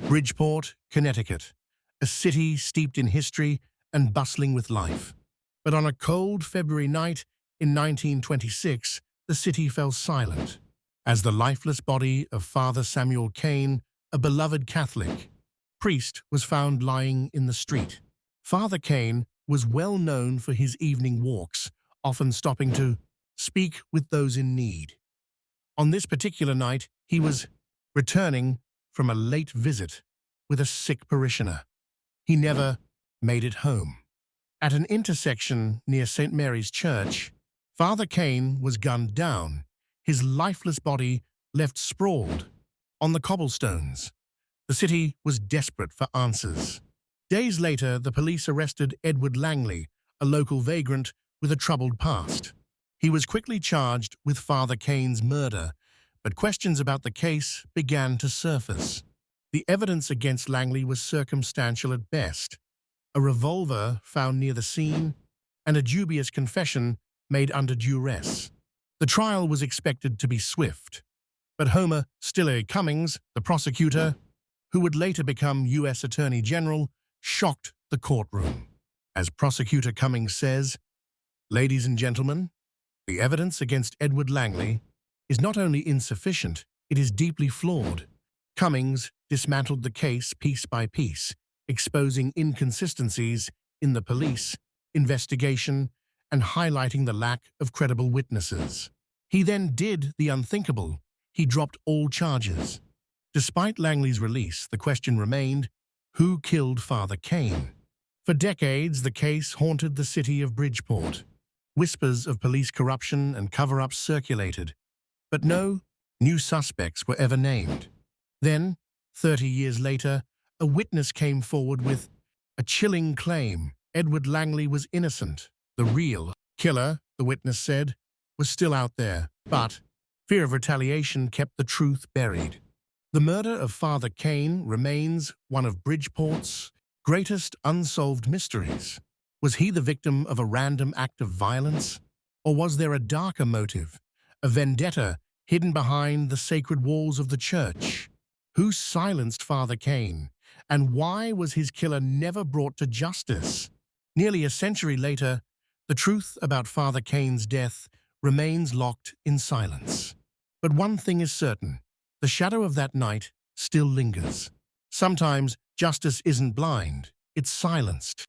Bridgeport, Connecticut, a city steeped in history and bustling with life. But on a cold February night in 1926, the city fell silent as the lifeless body of Father Samuel Kane, a beloved Catholic priest, was found lying in the street. Father Kane was well known for his evening walks, often stopping to speak with those in need. On this particular night, he was returning from a late visit with a sick parishioner. He never made it home. At an intersection near St. Mary's Church, Father Kane was gunned down, his lifeless body left sprawled on the cobblestones. The city was desperate for answers. Days later, the police arrested Edward Langley, a local vagrant with a troubled past. He was quickly charged with Father Kane's murder, but questions about the case began to surface. The evidence against Langley was circumstantial at best. A revolver found near the scene, and a dubious confession made under duress. The trial was expected to be swift, but Homer Stille Cummings, the prosecutor, who would later become U.S. Attorney General, shocked the courtroom. As Prosecutor Cummings says, "Ladies and gentlemen, the evidence against Edward Langley is not only insufficient, it is deeply flawed." Cummings dismantled the case piece by piece, exposing inconsistencies in the police investigation and highlighting the lack of credible witnesses. He then did the unthinkable. He dropped all charges. Despite Langley's release, the question remained, who killed Father Kane? For decades, the case haunted the city of Bridgeport. Whispers of police corruption and cover-ups circulated, but no new suspects were ever named. Then, 30 years later, a witness came forward with a chilling claim. Edward Langley was innocent. The real killer, the witness said, was still out there, but fear of retaliation kept the truth buried. The murder of Father Kane remains one of Bridgeport's greatest unsolved mysteries. Was he the victim of a random act of violence? Or was there a darker motive, a vendetta hidden behind the sacred walls of the church? Who silenced Father Kane? And why was his killer never brought to justice? Nearly a century later, the truth about Father Kane's death remains locked in silence. But one thing is certain, the shadow of that night still lingers. Sometimes justice isn't blind, it's silenced.